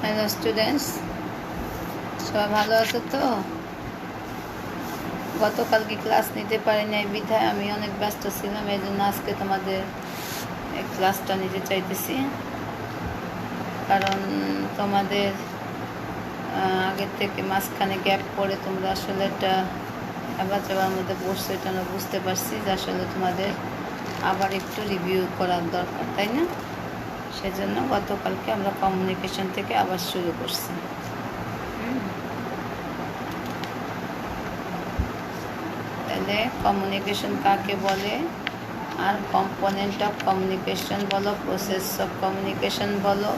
Hello students, সবাই ভালো আছো তো? গতকালকে ক্লাস নিতে পারি নাই বিধায় আমি অনেক ব্যস্ত ছিলাম, এই জন্য আজকে তোমাদের এই ক্লাসটা নিতে চাইতেছি। কারণ তোমাদের আগের থেকে মাঝখানে গ্যাপ পড়ে তোমরা আসলে একটা আবার চাবার মধ্যে পড়ছো, এটা আমরা বুঝতে পারছি যে আসলে তোমাদের আবার একটু রিভিউ করার দরকার, তাই না? সেজন্য গতকালকে আমরা কমিউনিকেশন থেকে আবার শুরু করছি। তাহলে কমিউনিকেশন কাকে বলে, আর কম্পোনেন্ট অফ কমিউনিকেশন বলো, প্রসেস অফ কমিউনিকেশন বলো,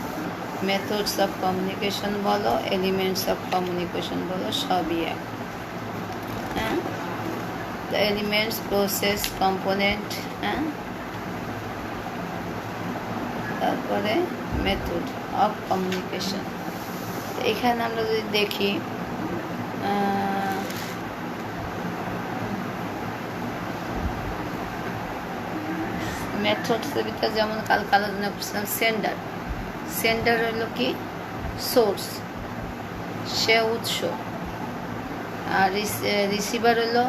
মেথডস অফ কমিউনিকেশন বলো, এলিমেন্টস অফ কমিউনিকেশন বলো, সবই এক। হ্যাঁ, এলিমেন্টস, প্রসেস, কম্পোনেন্ট, হ্যাঁ, তারপরে মেথড অফ কমিউনিকেশন। এখানে আমরা যদি দেখি মেথডসের ভিতরে যেমন কালকে আলোচনা করছিলাম, সেন্ডার হলো কি সোর্স, সে উৎস, আর রিসিভার হলো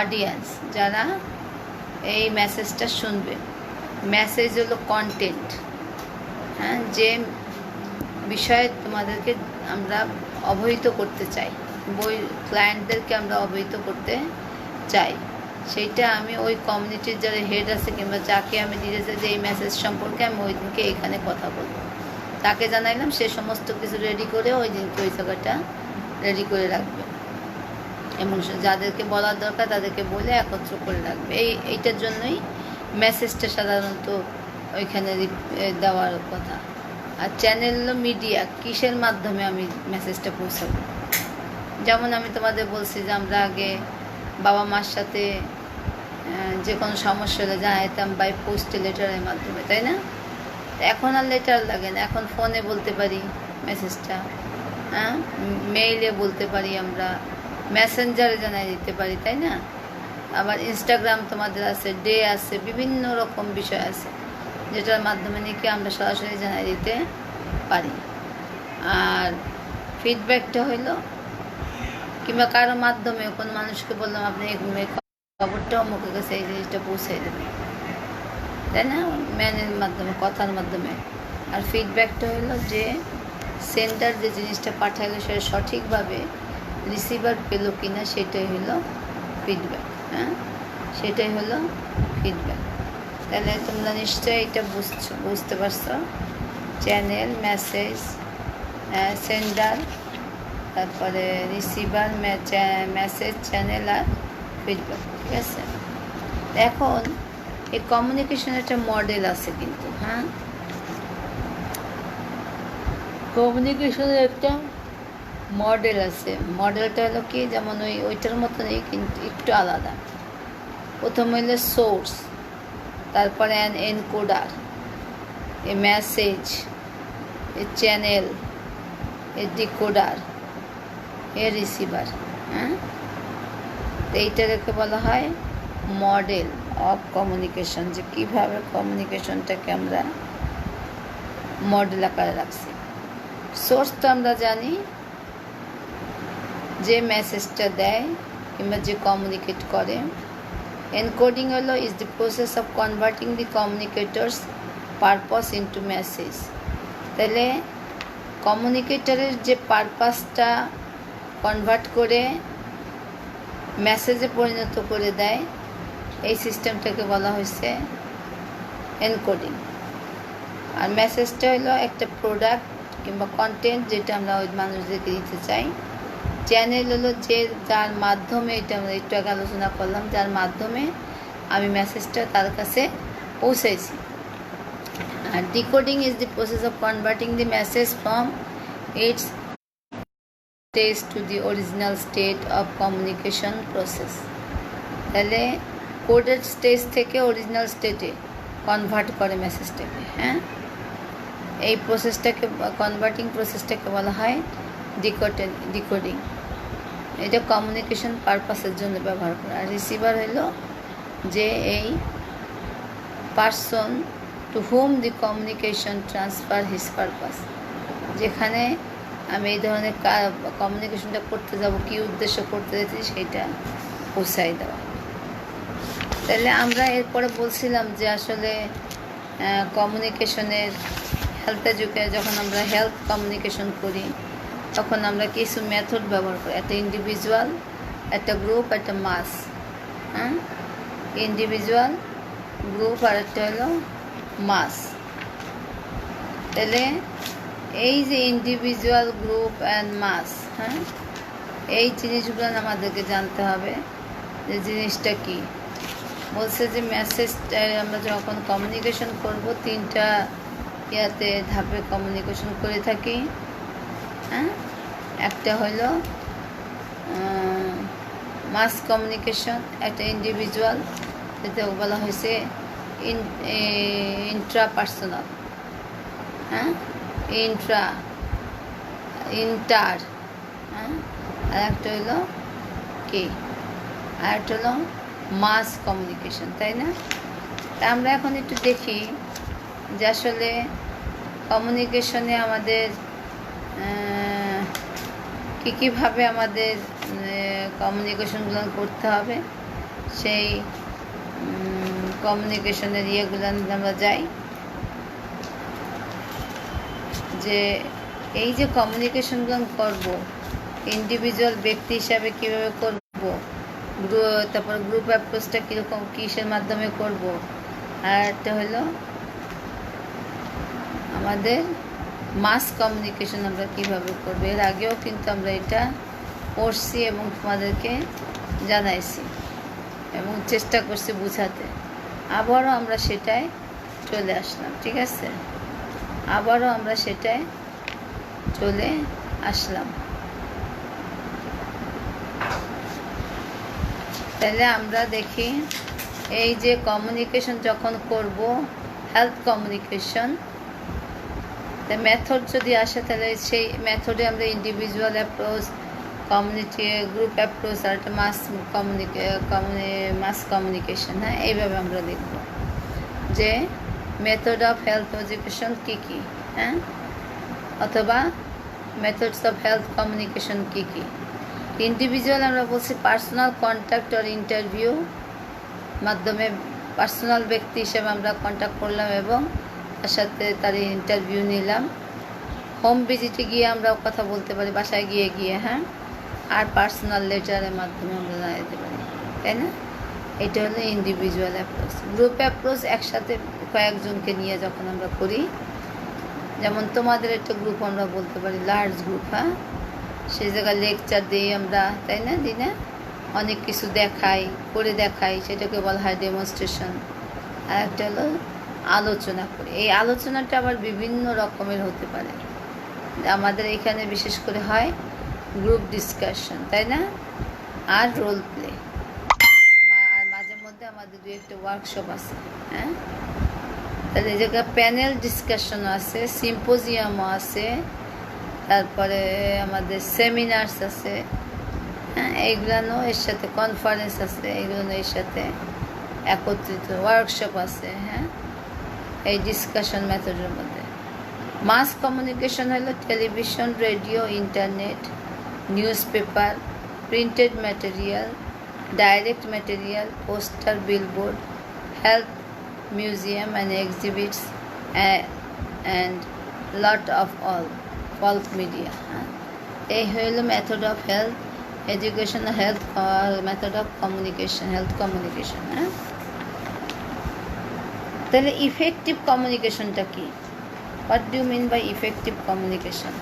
অডিয়েন্স, যারা এই মেসেজটা শুনবে। মেসেজ হলো কন্টেন্ট, হ্যাঁ, যে বিষয়ে তোমাদেরকে আমরা অবহিত করতে চাই, ক্লায়েন্টদেরকে আমরা অবহিত করতে চাই, সেইটা আমি ওই কমিউনিটির যারা হেড আছে কিংবা যাকে আমি দিতে চাই যে এই মেসেজ সম্পর্কে আমি ওই দিনকে এখানে কথা বলবো, তাকে জানাইলাম, সে সমস্ত কিছু রেডি করে ওই দিনকে ওই জায়গাটা রেডি করে রাখবে এবং যাদেরকে বলার দরকার তাদেরকে বলে একত্র করে রাখবে। এইটার জন্যই মেসেজটা সাধারণত ওইখানে দেওয়ার কথা। আর চ্যানেল হলো মিডিয়া, কিসের মাধ্যমে আমি মেসেজটা পৌঁছাবো। যেমন আমি তোমাদের বলছি যে আমরা আগে বাবা মার সাথে যে কোনো সমস্যা হলে জানাইতাম বাই পোস্টে, লেটারের মাধ্যমে, তাই না? এখন আর লেটার লাগে না, এখন ফোনে বলতে পারি মেসেজটা, হ্যাঁ, মেইলে বলতে পারি, আমরা মেসেঞ্জারে জানাই দিতে পারি, তাই না? আবার ইনস্টাগ্রাম তোমাদের আছে, ডে আছে, বিভিন্ন রকম বিষয় আছে যেটার মাধ্যমে নাকি আমরা সরাসরি জানাই দিতে পারি। আর ফিডব্যাকটা হইলো কিংবা কারো মাধ্যমে কোনো মানুষকে বললাম আপনি খবরটা অমুকের কাছে এই জিনিসটা পৌঁছাই দেবেন, তাই না? ম্যানের মাধ্যমে, কথার মাধ্যমে। আর ফিডব্যাকটা হলো যে সেন্ডার যে জিনিসটা পাঠাইলো সেটা সঠিকভাবে রিসিভার পেলো কিনা, সেটাই হলো ফিডব্যাক। হ্যাঁ, সেটাই হলো ফিডব্যাক। তাহলে তোমরা নিশ্চয়ই এটা বুঝতে পারছো। চ্যানেল, মেসেজ, সেন্ডার, তারপরে রিসিভার, মেসেজ, চ্যানেল আর ফিডব্যাক, ঠিক আছে? এখন এই কমিউনিকেশনের একটা মডেল আছে কিন্তু, হ্যাঁ, কমিউনিকেশনের একটা মডেল আছে। মডেলটা হলো কি, যেমন ওইটার মতনই কিন্তু একটু আলাদা। প্রথম হইলো সোর্স, তারপরে এনকোডার, এ মেসেজ, এ চ্যানেল, এ ডিকোডার, এ রিসিভার। হ্যাঁ, তো এইটাকে বলা হয় মডেল অফ কমিউনিকেশন, যে কীভাবে কমিউনিকেশনটাকে আমরা মডেল আকারে রাখছি। সোর্স তো আমরা জানি, যে মেসেজটা দেয় কিংবা যে কমিউনিকেট করে। এনকোডিং হলো is the process of converting the communicator's purpose into message. তাহলে কমিউনিকেটরের যে পারপাসটা কনভার্ট করে মেসেজে পরিণত করে দেয়, এই সিস্টেমটাকে বলা হয়েছে এনকোডিং। আর মেসেজটা হলো একটা প্রোডাক্ট কিংবা কন্টেন্ট যেটা আমরা ওই মানুষদেরকে দিতে চাই। চ্যানেল হলো যার মাধ্যমে, এটা আমরা একটু আগে আলোচনা করলাম, যার মাধ্যমে আমি মেসেজটা তার কাছে পৌঁছাইছি। আর decoding is the process of converting the message from its stage to the original state of communication process. তাহলে কোডেড স্টেজ থেকে অরিজিনাল স্টেটে কনভার্ট করে মেসেজটাকে। হ্যাঁ, এই প্রসেসটাকে, কনভার্টিং প্রসেসটাকে বলা হয় ডিকোডিং। এটা কমিউনিকেশন পারপাসের জন্য ব্যবহার করে। আর রিসিভার হলো যে এই person to hmm the communication transfer his purpose, যেখানে আমি এই ধরনের কমিউনিকেশনটা করতে যাব, কী উদ্দেশ্য করতে যাচ্ছি সেইটা পৌঁছাই দেওয়া। তাহলে আমরা এরপরে বলছিলাম যে আসলে কমিউনিকেশনের যখন আমরা হেলথ কমিউনিকেশন করি তখন আমরা কিছু মেথড ব্যবহার করি, একটা ইন্ডিভিজুয়াল, একটা গ্রুপ, একটা মাস। হ্যাঁ, ইন্ডিভিজুয়াল, গ্রুপ আর একটা হলো মাস। তাহলে এই যে ইন্ডিভিজুয়াল, গ্রুপ অ্যান্ড মাস, হ্যাঁ, এই জিনিসগুলো আমাদেরকে জানতে হবে যে জিনিসটা কি বলছে। যে মেসেজটা আমরা যখন কমিউনিকেশন করব তিনটা ধাপে কমিউনিকেশন করে থাকি। হ্যাঁ, একটা হলো মাস কমিউনিকেশন, একটা ইন্ডিভিজুয়াল, যেটা বলা হয়েছে ইন্ট্রাপার্সোনাল। হ্যাঁ, ইন্টার। হ্যাঁ, আর একটা হলো কি, আর একটা হলো মাস কমিউনিকেশন, তাই না? তা আমরা এখন একটু দেখি যে আসলে কমিউনিকেশনে আমাদের কীভাবে আমাদের কমিউনিকেশনগুলো করতে হবে, সেই কমিউনিকেশনের ইয়েগুলো আমরা যাই। যে এই যে কমিউনিকেশনগুলো করব, ইন্ডিভিজুয়াল ব্যক্তি হিসাবে কীভাবে করব, তারপর গ্রুপ অ্যাপ্রোচটা কীরকম, কিসের মাধ্যমে করব, আর একটা হলো আমাদের মাস কমিউনিকেশন আমরা কীভাবে করব। এর আগেও কিন্তু আমরা এটা পড়ছি এবং তোমাদেরকে জানাইছি এবং চেষ্টা করছি বোঝাতে। আবারও আমরা সেটাই চলে আসলাম, ঠিক আছে? আবারও আমরা সেটাই চলে আসলাম। তাহলে আমরা দেখি এই যে কমিউনিকেশন যখন করব, হেলথ কমিউনিকেশন, মেথড যদি আসে তাহলে সেই মেথডে আমরা individual approach, community group approach আর একটা মাস কমিউনিকেশন। হ্যাঁ, এইভাবে আমরা দেখব যে মেথড অফ হেলথ এডুকেশন কী কী, হ্যাঁ, অথবা মেথডস অফ হেলথ কমিউনিকেশন কী কী। ইন্ডিভিজুয়াল আমরা বলছি পার্সোনাল কন্ট্যাক্ট আর ইন্টারভিউ মাধ্যমে পার্সোনাল ব্যক্তি হিসেবে আমরা কন্ট্যাক্ট করলাম এবং তার সাথে তার ইন্টারভিউ নিলাম। হোম ভিজিটে গিয়ে আমরাও কথা বলতে পারি, বাসায় গিয়ে, হ্যাঁ, আর পার্সোনাল লেটারের মাধ্যমে আমরা জানাতে পারি, তাই না? এটা হলো ইন্ডিভিজুয়াল অ্যাপ্রোচ। গ্রুপ অ্যাপ্রোচ একসাথে কয়েকজনকে নিয়ে যখন আমরা করি, যেমন তোমাদের একটা গ্রুপ আমরা বলতে পারি লার্জ গ্রুপ, হ্যাঁ, সেই জায়গায় লেকচার দিই আমরা, তাই না? দিনে অনেক কিছু করে দেখাই, সেটাকে বলা হয় ডেমনস্ট্রেশন। আর একটা হলো আলোচনা করি। এই আলোচনাটা আবার বিভিন্ন রকমের হতে পারে। আমাদের এখানে বিশেষ করে হয় গ্রুপ ডিসকাশন, তাই না? আর রোল প্লে, আর মাঝে মধ্যে আমাদের দু একটা ওয়ার্কশপ আছে। হ্যাঁ, তাহলে এই জায়গায় প্যানেল ডিসকাশনও আছে, সিম্পোজিয়ামও আছে, তারপরে আমাদের সেমিনার্স আছে। হ্যাঁ, এইগুলো এর সাথে কনফারেন্স আছে, এইগুলো এর সাথে একত্রিত ওয়ার্কশপ আছে। হ্যাঁ, এই ডিসকাশন মেথডের মধ্যে মাস কমিউনিকেশন হলো television, radio, internet, news paper, printed material, direct material, poster, billboard, health museum and exhibits and lot of all folk media. হ্যাঁ, এই হলো method of health education, health method of communication, health communication. হ্যাঁ, তাহলে effective কমিউনিকেশনটা কি? What do you mean by effective communication?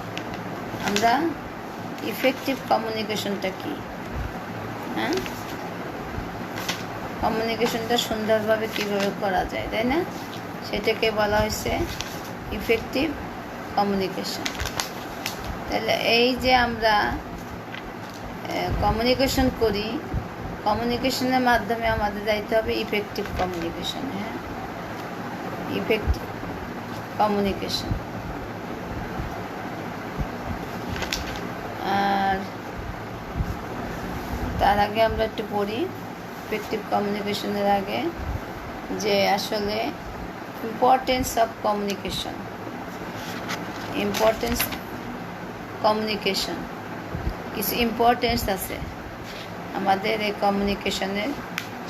আমরা effective কমিউনিকেশনটা কি? হ্যাঁ, কমিউনিকেশনটা সুন্দরভাবে কীভাবে করা যায়, তাই না? সেটাকে বলা হয়েছে ইফেক্টিভ কমিউনিকেশন। তাহলে এই যে আমরা কমিউনিকেশন করি, কমিউনিকেশনের মাধ্যমে আমাদের যাইতে হবে ইফেক্টিভ কমিউনিকেশন। হ্যাঁ, ইফেক্টিভ কমিউনিকেশন। আর তার আগে আমরা একটু পড়ি ইফেক্টিভ কমিউনিকেশনের আগে যে আসলে importance of communication, importance communication, কিছু ইম্পর্টেন্স আছে আমাদের এই কমিউনিকেশনের,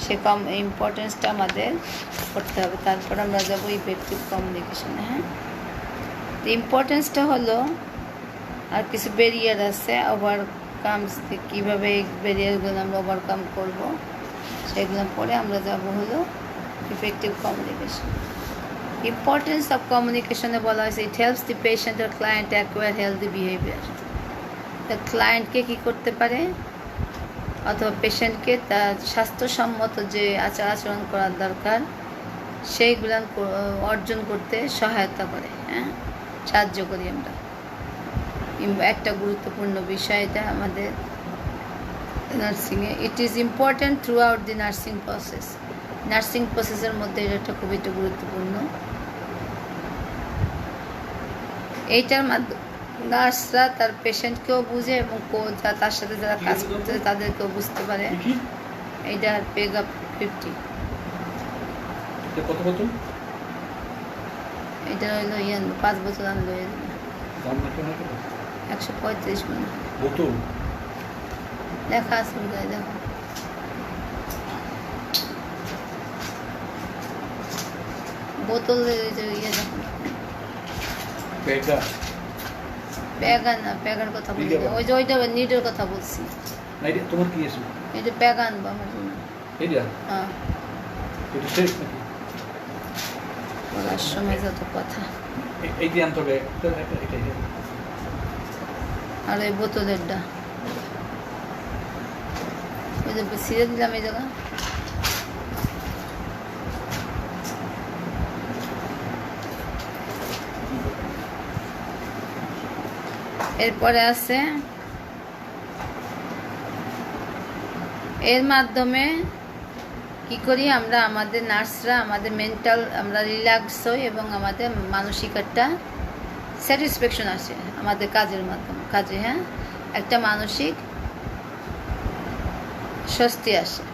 সে ইম্পর্টেন্সটা আমাদের করতে হবে, তারপর আমরা যাবো ইফেক্টিভ কমিউনিকেশনে। হ্যাঁ, ইম্পর্টেন্সটা হলো, আর কিছু ব্যারিয়ার আছে, ওভারকামস, কীভাবে এই ব্যারিয়ারগুলো আমরা ওভারকাম করব সেগুলো পরে আমরা যাব হলো ইফেক্টিভ কমিউনিকেশন। ইম্পর্টেন্স অফ কমিউনিকেশনে বলা হয়েছে it helps the patient or client acquire healthy behaviour. ক্লায়েন্টকে কী করতে পারে অথবা পেশেন্টকে তার স্বাস্থ্যসম্মত যে আচার আচরণ করার দরকার সেইগুলো অর্জন করতে সহায়তা করে। হ্যাঁ, সাহায্য করি আমরা। একটা গুরুত্বপূর্ণ বিষয় এটা আমাদের নার্সিংয়ে। It is important through the nursing process. Nursing প্রসেসের মধ্যে এটা খুব একটা গুরুত্বপূর্ণ। এইটার মাধ্যমে নার্সরা তার পেশেন্টকেও বুঝে এবং তার সাথে যারা কাজ করতে তাদেরকেও বুঝতে পারে। এইটা পেগা 50। কত বোতল? এটা হইলো 5 বোতল আনলো, 135 মানে বোতল লেখা আছে, দেখো বোতলের দেখো, প্যাগান না, প্যাগার কথা বলছি, ওই যে ওইটা নিডের কথা বলছি। তোমার কি আছে? এটা প্যাগান বা আমার জন্য। হ্যাঁ, বলার সময় যত কথা। আর ওই বোতলেরটা ওই যে ছিঁড়ে দিলাম এই জায়গা। এরপরে আছে এর মাধ্যমে কি করি আমরা, আমাদের নার্সরা আমাদের মেন্টাল আমরা রিল্যাক্স হই এবং আমাদের মানসিক একটা স্যাটিসফ্যাকশন আসে আমাদের কাজের মাধ্যমে, কাজে। হ্যাঁ, একটা মানসিক স্বস্তি আসে।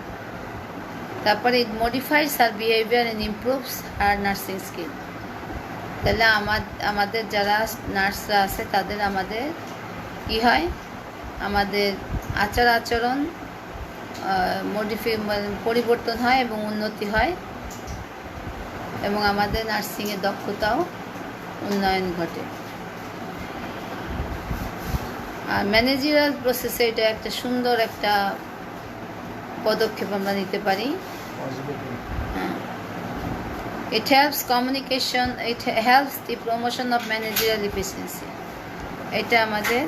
তারপরে it modifies our behaviour and improves our nursing skill. তাহলে আমাদের যারা নার্সরা আছে তাদের আমাদের কি হয়, আমাদের আচার আচরণ পরিবর্তন হয় এবং উন্নতি হয় এবং আমাদের নার্সিংয়ের দক্ষতাও উন্নয়ন ঘটে। আর ম্যানেজারিয়াল প্রসেসে এটা একটা সুন্দর একটা পদক্ষেপ আমরা নিতে পারি। It helps communication, it helps the promotion of managerial efficiency. এটা আমাদের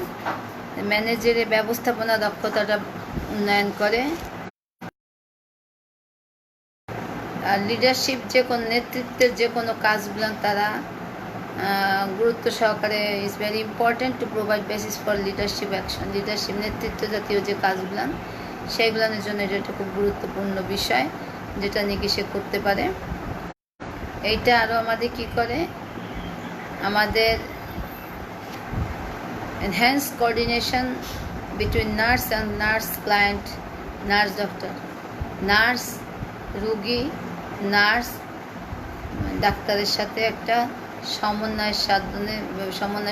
ম্যানেজারের ব্যবস্থাপনা দক্ষতাটা উন্নয়ন করে। আর লিডারশিপ, যে কোনো নেতৃত্বের যে কোনো কাজগুলো তারা গুরুত্ব সহকারে is very important to provide basis for leadership action. Leadership নেতৃত্ব জাতীয় যে কাজগুলো সেইগুলোর জন্য এটা একটা খুব গুরুত্বপূর্ণ বিষয় যেটা নাকি সে করতে পারে। এইটা আরও আমাদের কি করে, আমাদের enhanced coordination between nurse and nurse client, nurse doctor, nurse রোগী, নার্স ডাক্তারের সাথে একটা সমন্বয়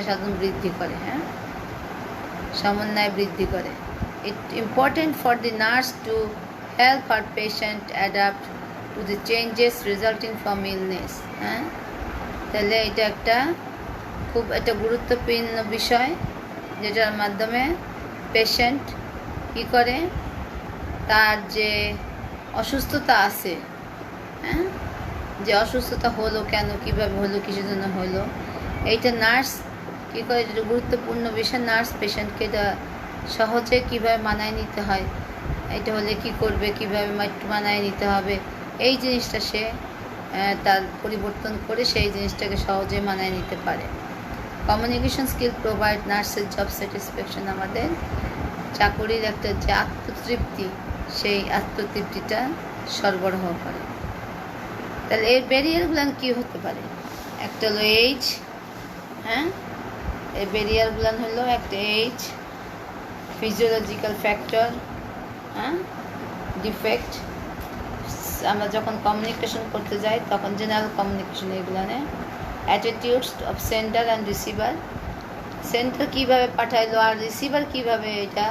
সাধন বৃদ্ধি করে। হ্যাঁ, সমন্বয় বৃদ্ধি করে। It important for the nurse to help our patient adapt to the changes resulting from illness. হ্যাঁ, তাহলে এটা একটা খুব একটা গুরুত্বপূর্ণ বিষয় যেটার মাধ্যমে পেশেন্ট কী করে, তার যে অসুস্থতা আছে, হ্যাঁ, যে অসুস্থতা হলো কেন, কীভাবে হলো, কিসের জন্য হলো, এইটা নার্স কী করে, যেটা গুরুত্বপূর্ণ বিষয়। নার্স পেশেন্টকে এটা সহজে কীভাবে মানায় নিতে হয়, এটা হলে কি করবে, কীভাবে মানায় নিতে হবে, এই জিনিসটা সে তার পরিবর্তন করে সেই জিনিসটাকে সহজে মানায় নিতে পারে। কমিউনিকেশন স্কিল প্রোভাইড নার্সের জব স্যাটিসফ্যাকশন। আমাদের চাকরির একটা যে আত্মতৃপ্তি, সেই আত্মতৃপ্তিটা সরবরাহ করে। তাহলে এর ব্যারিয়ারগুলো কী হতে পারে, একটা হলো এইজ। হ্যাঁ, এই ব্যারিয়ারগুলো হলো একটা এইজ, ফিজিওলজিক্যাল ফ্যাক্টর, হ্যাঁ, ডিফেক্ট। আমরা যখন কমিউনিকেশন করতে যাই তখন জেনারেল কমিউনিকেশন এগুলো attitudes of sender and receiver, centre কিভাবে পাঠাইলো আর রিসিভার কিভাবে এটা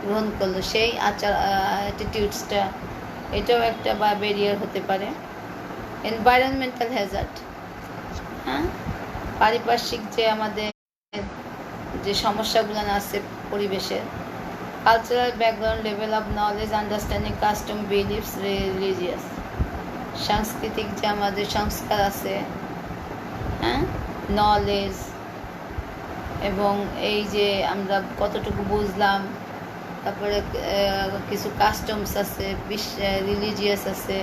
গ্রহণ করলো, সেই আচার অ্যাটিটিউডসটা, এটাও একটা বা ব্যারিয়ার হতে পারে। এনভায়রনমেন্টাল হ্যাজার্ড, হ্যাঁ, পারিপার্শ্বিক যে আমাদের যে সমস্যাগুলো আছে পরিবেশের। Cultural background, level of knowledge, understanding, custom, believes, religious, সাংস্কৃতিক যে আমাদের সংস্কার আছে, হ্যাঁ, নলেজ, এবং এই যে আমরা কতটুকু বুঝলাম, তারপরে কিছু কাস্টমস আছে, রিলিজিয়াস আছে,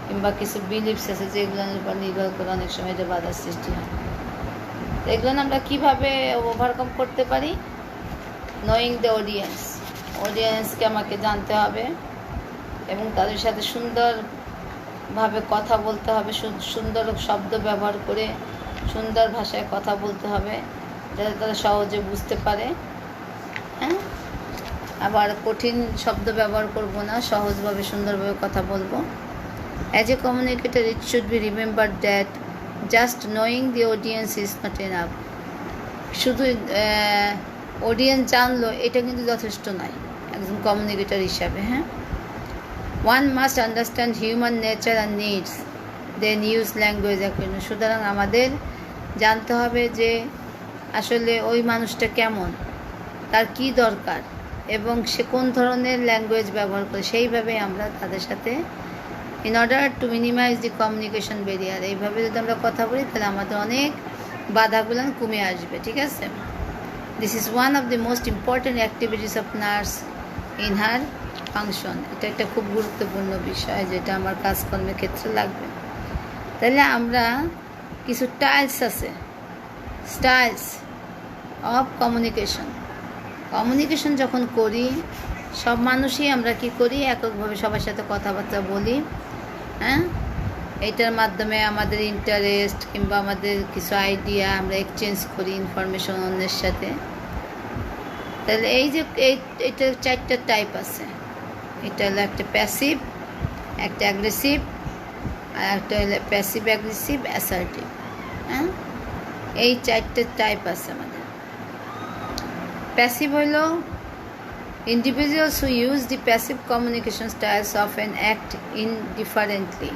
কিংবা কিছু বিলিভস আছে যেগুলোর উপর নির্ভর করে অনেক সময় এটা বাধার সৃষ্টি হয়। এগুলো আমরা কীভাবে ওভারকাম করতে পারি? নোয়িং দ্য অডিয়েন্সকে আমাকে জানতে হবে এবং তাদের সাথে সুন্দরভাবে কথা বলতে হবে, সুন্দর শব্দ ব্যবহার করে সুন্দর ভাষায় কথা বলতে হবে যাতে তারা সহজে বুঝতে পারে, হ্যাঁ। আবার কঠিন শব্দ ব্যবহার করব না, সহজভাবে সুন্দরভাবে কথা বলবো। As a communicator it should be remember that just knowing the audience is not enough. শুধু অডিয়েন্স জানলো এটা কিন্তু যথেষ্ট নয় একজন কমিউনিকেটর হিসাবে, হ্যাঁ। One must understand human nature and needs then use language accordingly. সুতরাং আমাদের জানতে হবে যে আসলে ওই মানুষটা কেমন, তার কি দরকার এবং সে কোন ধরনের ল্যাঙ্গুয়েজ ব্যবহার করে, সেইভাবে আমরা তাদের সাথে in order to minimise the communication barrier, এইভাবে যদি আমরা কথা বলি তাহলে আমাদের অনেক বাধাগুলো কমে আসবে, ঠিক আছে। This is one of the most important activities of nurse in her function. এটা একটা খুব গুরুত্বপূর্ণ বিষয় যেটা আমার কাজকর্মের ক্ষেত্রে লাগবে। তাহলে আমরা কিছু স্টাইলস অফ কমিউনিকেশন যখন করি, সব মানুষই আমরা কি করি, এককভাবে সবার সাথে কথাবার্তা বলি, হ্যাঁ। এইটার মাধ্যমে আমাদের ইন্টারেস্ট কিংবা আমাদের কিছু আইডিয়া আমরা এক্সচেঞ্জ করি ইনফরমেশন অন্যের সাথে। তাহলে এই যে এইটার 4টা টাইপ আছে। এটা হলো একটা প্যাসিভ, একটা অ্যাগ্রেসিভ, আর একটা হলো প্যাসিভ অ্যাগ্রেসিভ অ্যাসার্টিভ, হ্যাঁ। এই 4টে টাইপ আছে আমাদের। প্যাসিভ হইল individuals who use the passive communication styles often act indifferently,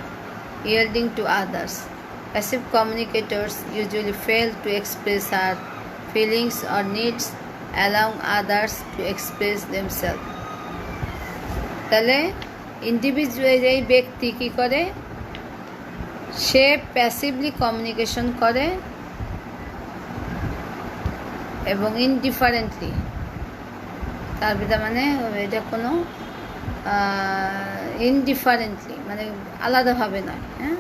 yielding to others. Passive communicators usually fail to express our feelings or needs, allowing others to express themselves. তাহলে individual এই ব্যক্তি কী করে, সে passively communication করে এবং ইনডিফারেন্টলি, তার ভিতরে মানে এটা কোনো ইনডিফারেন্টলি মানে আলাদাভাবে নয়, হ্যাঁ।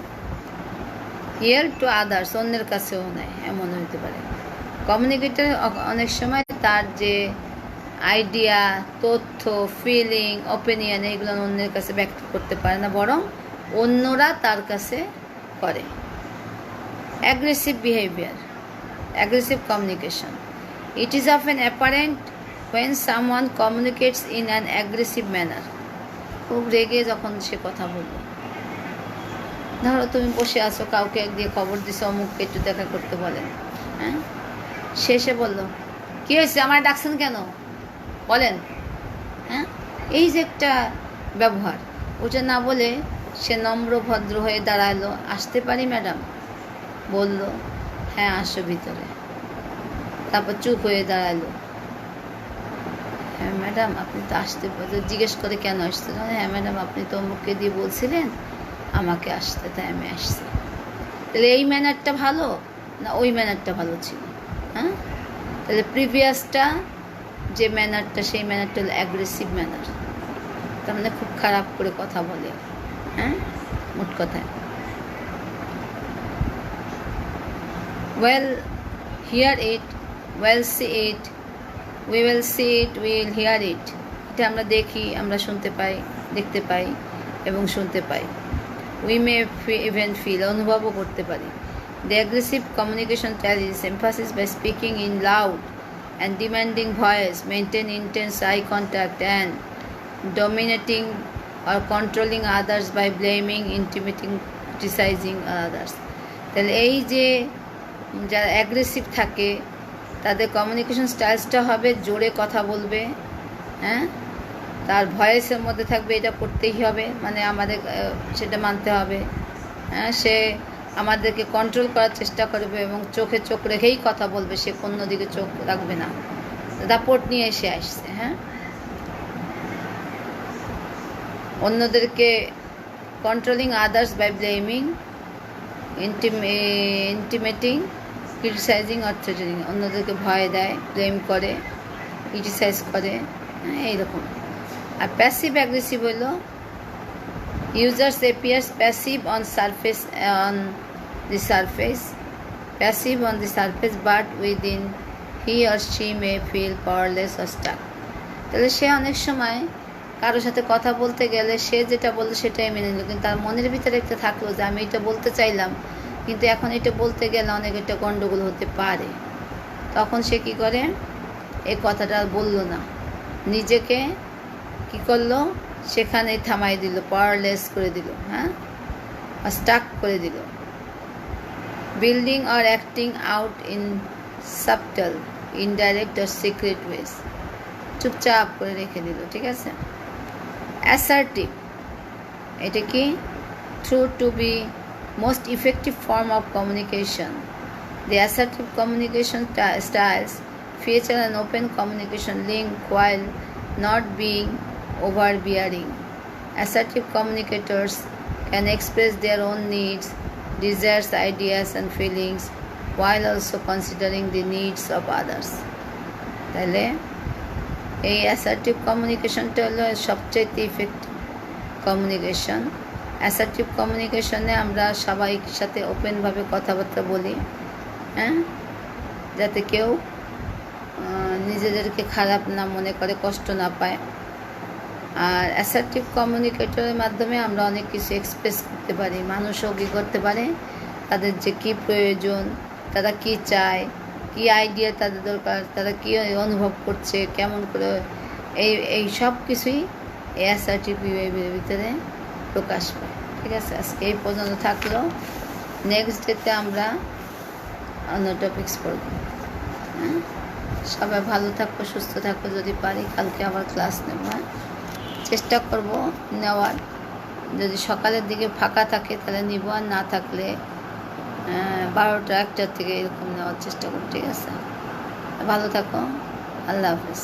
হিয়ার টু আদার্স, অন্যের কাছেও নয়, এমন হতে পারে। কমিউনিকেটর অনেক সময় তার যে আইডিয়া, তথ্য, ফিলিং, ওপিনিয়ন এইগুলো অন্যের কাছে ব্যক্ত করতে পারে না, বরং অন্যরা তার কাছে করে। Aggressive behaviour, aggressive communication, it is often apparent when someone communicates in an aggressive manner. খুব রেগে যখন সে কথা বলল, ধরো তুমি বসে আছো, কাউকে দিয়ে খবর দিছো অমুককে একটু দেখা করতে বলেন, হ্যাঁ। শেষে বললো কী হয়েছে, আমার ডাকছেন কেন বলেন, হ্যাঁ। এই যে একটা ব্যবহার, ওটা না বলে সে নম্র ভদ্র হয়ে দাঁড়ালো, আসতে পারি ম্যাডাম, বলল হ্যাঁ আসো ভিতরে, তারপর চুপ হয়ে দাঁড়ালো, হ্যাঁ ম্যাডাম আপনি তো আসতে, জিজ্ঞেস করে কেন আসতে, হ্যাঁ ম্যাডাম আপনি তো অমুককে দিয়ে বলছিলেন আমাকে আসতে, তাই আমি আসছি। তাহলে এই ম্যানারটা ভালো না ওই ম্যানারটা ভালো ছিল, হ্যাঁ। তাহলে প্রিভিয়াসটা যে ম্যানারটা, সেই ম্যানারটা হলো অ্যাগ্রেসিভ ম্যানার, তার মানে খুব খারাপ করে কথা বলে, হ্যাঁ, মোট কথায়। Well hear it, well see it, we will see it, we will hear it, এটা আমরা দেখি, আমরা শুনতে পাই, দেখতে পাই এবং শুনতে পাই। we may even feel, অনুভবও করতে পারি। the aggressive communication style is emphasized by speaking in loud and demanding voice, maintain intense eye contact and dominating or controlling others by blaming, intimidating, criticizing others. তাহলে এই যে যারা aggressive থাকে তাদের communication স্টাইলসটা হবে জোরে কথা বলবে, হ্যাঁ, তার ভয়েসের মধ্যে থাকবে এটা করতেই হবে, মানে আমাদের সেটা মানতে হবে, হ্যাঁ, সে আমাদেরকে কন্ট্রোল করার চেষ্টা করবে এবং চোখে চোখ রেখেই কথা বলবে, সে কোনো দিকে চোখ রাখবে না, দাপট নিয়ে এসে আসছে, হ্যাঁ। অন্যদেরকে controlling others by blaming, intimidating, criticising or threatening, অন্যদেরকে ভয় দেয়, ব্লেম করে, ক্রিটিসাইজ করে, এইরকম। আর প্যাসিভ অ্যাগ্রেসিভ হলো users appears passive on the surface but within he or she may feel powerless or stuck. তাহলে সে অনেক সময় কারোর সাথে কথা বলতে গেলে সে যেটা বললো সেটাই মেনে নিল, কিন্তু তার মনের ভিতরে একটা থাকলো যে আমি এটা বলতে চাইলাম কিন্তু এখন এটা বলতে গেলে অনেক একটা গণ্ডগোল হতে পারে, তখন সে কি করে, এই কথাটা আর বললো না, নিজেকে কি করলো, সেখানেই থামাই দিল, পাওয়ারলেস করে দিল, হ্যাঁ, স্টাক করে দিল। Building or acting out in subtle, indirect or secret ways, চুপচাপ করে রেখে দিল, ঠিক আছে। অ্যাসার্টিভ, এটা কি, thought to be most effective form of communication. The assertive communication styles feature an open communication link while not being overbearing. Assertive communicators can express their own needs, desires, ideas and feelings while also considering the needs of others. তাহলে এই assertive কমিউনিকেশনটা হলো সবচেয়ে effective communication. Assertive কমিউনিকেশনে আমরা সবাই সাথে ওপেনভাবে কথাবার্তা বলি, হ্যাঁ, যাতে কেউ নিজেদেরকে খারাপ না মনে করে, কষ্ট না পায়। আর অ্যাসার্টিভ কমিউনিকেটরের মাধ্যমে আমরা অনেক কিছু এক্সপ্রেস করতে পারি, মানুষও কী করতে পারে, তাদের যে কী প্রয়োজন, তারা কী চায়, কী আইডিয়া তাদের দরকার, তারা কী অনুভব করছে, কেমন করে, এই সব কিছুই এই অ্যাসার্টিভ বিহেভিয়ারের ভিতরে প্রকাশ পায়, ঠিক আছে। আজকে এই পর্যন্ত থাকলো, নেক্সট ডেতে আমরা অন্য টপিকস পড়ব, হ্যাঁ। সবাই ভালো থাকো, সুস্থ থাকো, যদি পারি কালকে আবার ক্লাস নেব, হ্যাঁ, চেষ্টা করব নেওয়ার, যদি সকালের দিকে ফাঁকা থাকে তাহলে নিব, আর না থাকলে 12টা 1টার থেকে এরকম নেওয়ার চেষ্টা করব, ঠিক আছে। ভালো থাকো, আল্লাহ হাফেজ।